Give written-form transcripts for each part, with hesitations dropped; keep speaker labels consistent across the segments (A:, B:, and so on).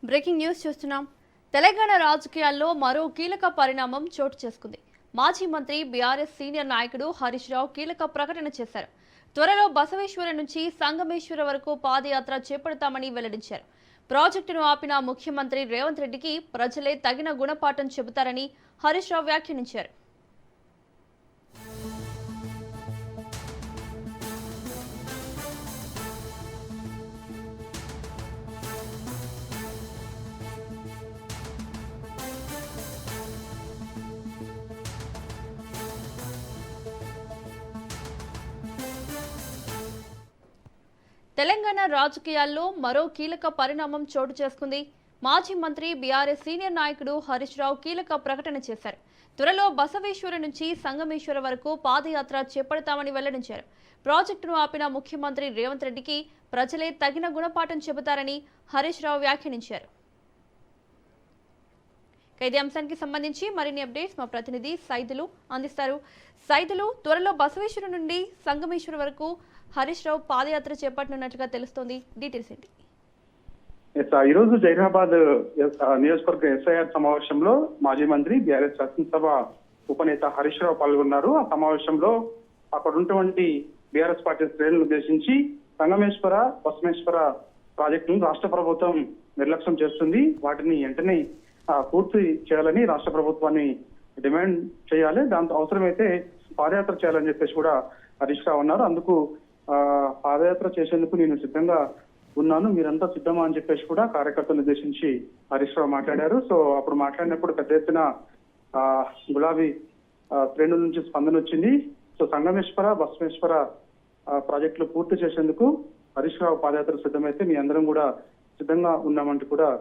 A: Breaking news చూస్తున్నాం. తెలంగాణ రాజకీయాల్లో మరో కీలక పరిణామం చోటు చేసుకుంది. మాజీ మంత్రి బీఆర్ఎస్ సీనియర్ నాయకుడు హరీష్ రావు కీలక ప్రకటన చేశారు. త్వరలో బసవేశ్వరం నుంచి సంగమేశ్వర వరకు పాదయాత్ర చేపడతామని వెల్లడించారు. ప్రాజెక్టును ఆపిన ముఖ్యమంత్రి రేవంత్ రెడ్డికి ప్రజలే తగిన గుణపాఠం చెబుతారని హరీష్ రావు వ్యాఖ్యానించారు. తెలంగాణ రాజకీయాల్లో మరో కీలక పరిణామం చోటు చేసుకుంది. మాజీ మంత్రి బీఆర్ఎస్ సీనియర్ నాయకుడు హరీష్ రావు కీలక ప్రకటన చేశారు. త్వరలో బసవేశ్వరం నుంచి సంగమేశ్వర వరకు పాదయాత్ర చేపడతామని వెల్లడించారు. ప్రాజెక్టును ఆపిన ముఖ్యమంత్రి రేవంత్ రెడ్డికి ప్రజలే తగిన గుణపాఠం చెబుతారని హరీష్ రావు వ్యాఖ్యానించారు. ఇదే అంశానికి సంబంధించి మరిన్ని అప్డేట్స్ మా ప్రతినిధి సైదులు అందిస్తారు. సైదులు, త్వరలో బసవేశ్వరం నుండి సంగమేశ్వర వరకు హరీష్ రావు పాదయాత్ర చేపట్టనున్నట్లుగా తెలుస్తోంది. డీటెయిల్స్ ఏంటి?
B: ఈ రోజు జైరాబాద్ నియోజకవర్గ ఎస్ఐఆర్ సమావేశంలో మాజీ మంత్రి బీఆర్ఎస్ శాసనసభ ఉపనేత హరీష్ రావు పాల్గొన్నారు. ఆ సమావేశంలో అక్కడ ఉన్నటువంటి బీఆర్ఎస్ పార్టీ శ్రేణులను ఉద్దేశించి సంగమేశ్వర, బసవేశ్వర ప్రాజెక్టును రాష్ట్ర ప్రభుత్వం నిర్లక్ష్యం చేస్తుంది, వాటిని వెంటనే పూర్తి చేయాలని రాష్ట్ర ప్రభుత్వాన్ని డిమాండ్ చేయాలి, దాంతో అవసరమైతే పాదయాత్ర చేయాలని చెప్పేసి కూడా హరీష్ రావు అన్నారు. అందుకు పాదయాత్ర చేసేందుకు నేను సిద్ధంగా ఉన్నాను, మీరంతా సిద్ధమా అని చెప్పేసి కూడా కార్యకర్తలను ఉద్దేశించి హరీష్ రావు మాట్లాడారు. సో అప్పుడు మాట్లాడినప్పుడు పెద్ద ఎత్తున గులాబీ శ్రేణుల నుంచి స్పందన వచ్చింది. సో సంగమేశ్వర, బసవేశ్వర ప్రాజెక్టులు పూర్తి చేసేందుకు హరీష్ రావు పాదయాత్ర సిద్ధమైతే మీ అందరం కూడా సిద్ధంగా ఉన్నామంటూ కూడా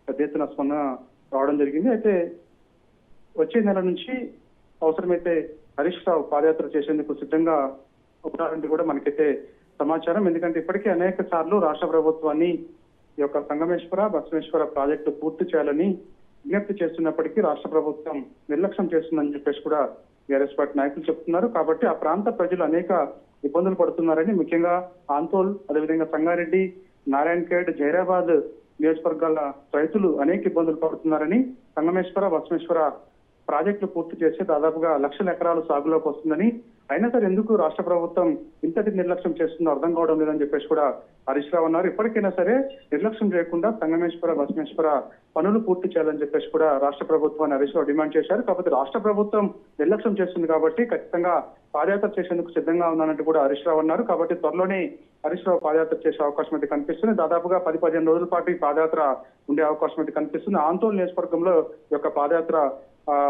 B: పెద్ద ఎత్తున స్పందన రావడం జరిగింది. అయితే వచ్చే నెల నుంచి అవసరమైతే హరీష్ రావు పాదయాత్ర చేసేందుకు సిద్ధంగా ఉంటారంటే కూడా మనకైతే సమాచారం. ఎందుకంటే ఇప్పటికే అనేక సార్లు రాష్ట్ర ప్రభుత్వాన్ని ఈ యొక్క సంగమేశ్వర, బసవేశ్వర ప్రాజెక్టు పూర్తి చేయాలని విజ్ఞప్తి చేస్తున్నప్పటికీ రాష్ట్ర ప్రభుత్వం నిర్లక్ష్యం చేస్తుందని చెప్పేసి కూడా బీఆర్ఎస్ పార్టీ నాయకులు చెప్తున్నారు. కాబట్టి ఆ ప్రాంత ప్రజలు అనేక ఇబ్బందులు పడుతున్నారని, ముఖ్యంగా ఆంతోల్, అదేవిధంగా సంగారెడ్డి, నారాయణఖేడ్, జైరాబాద్ నియోజకవర్గాల రైతులు అనేక ఇబ్బందులు పడుతున్నారని, సంగమేశ్వర, బసవేశ్వర ప్రాజెక్టులు పూర్తి చేసి దాదాపుగా 1,00,000 ఎకరాలు సాగులోకి వస్తుందని, అయినా సరే ఎందుకు రాష్ట్ర ప్రభుత్వం ఇంతటి నిర్లక్ష్యం చేస్తుందో అర్థం కావడం లేదని చెప్పేసి కూడా హరీష్ రావు అన్నారు. ఇప్పటికైనా సరే నిర్లక్ష్యం చేయకుండా సంగమేశ్వర, బసవేశ్వర పనులు పూర్తి చేయాలని చెప్పేసి కూడా రాష్ట్ర ప్రభుత్వాన్ని హరీష్ రావు డిమాండ్ చేశారు. కాకపోతే రాష్ట్ర ప్రభుత్వం నిర్లక్ష్యం చేస్తుంది కాబట్టి ఖచ్చితంగా పాదయాత్ర చేసేందుకు సిద్ధంగా ఉన్నానంటూ కూడా హరీష్ రావు అన్నారు. కాబట్టి త్వరలోనే హరీష్ రావు పాదయాత్ర చేసే అవకాశం అయితే కనిపిస్తుంది. దాదాపుగా 10-15 రోజుల పాటు ఈ పాదయాత్ర ఉండే అవకాశం అయితే కనిపిస్తుంది. ఆంతోల్ నియోజకవర్గంలో ఈ యొక్క పాదయాత్ర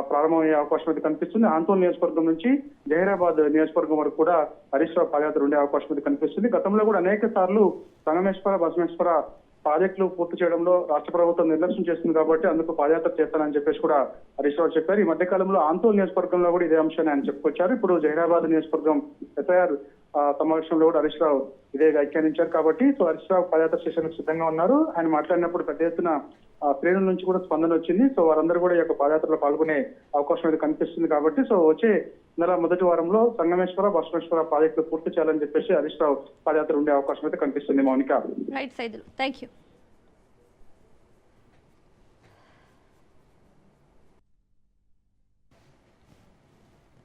B: ప్రారంభమయ్యే అవకాశం అయితే కనిపిస్తుంది. ఆంతోల్ నియోజకవర్గం నుంచి జహీరాబాద్ నియోజకవర్గం వరకు కూడా హరీష్ రావు పాదయాత్ర ఉండే అవకాశం అయితే కనిపిస్తుంది. గతంలో కూడా అనేక సార్లు సంగమేశ్వర, బసవేశ్వర ప్రాజెక్టులు పూర్తి చేయడంలో రాష్ట్ర ప్రభుత్వం నిర్లక్ష్యం చేస్తుంది కాబట్టి అందుకు పాదయాత్ర చేస్తానని చెప్పేసి కూడా హరీష్ రావు చెప్పారు. ఈ మధ్య కాలంలో ఆంతోల్ నియోజకవర్గంలో కూడా ఇదే అంశాన్ని ఆయన చెప్పుకొచ్చారు. ఇప్పుడు జహీరాబాద్ నియోజకవర్గం ఎస్ఐఆర్ సమావేశంలో కూడా హరీష్ రావు ఇదే వ్యాఖ్యానించారు. కాబట్టి సో హరీష్ రావు పాదయాత్ర చేసేందుకు సిద్ధంగా ఉన్నారు. ఆయన మాట్లాడినప్పుడు పెద్ద ఎత్తున శ్రేణుల నుంచి కూడా స్పందన వచ్చింది. సో వారందరూ కూడా ఈ యొక్క పాదయాత్రలో పాల్గొనే అవకాశం అయితే కనిపిస్తుంది. కాబట్టి సో వచ్చే నెల మొదటి వారంలో సంగమేశ్వర, బసవేశ్వర ప్రాజెక్టులు పూర్తి చేయాలని చెప్పేసి హరీష్ రావు పాదయాత్ర ఉండే అవకాశం అయితే కనిపిస్తుంది. Mounika.
A: Right Saidulu, thank you.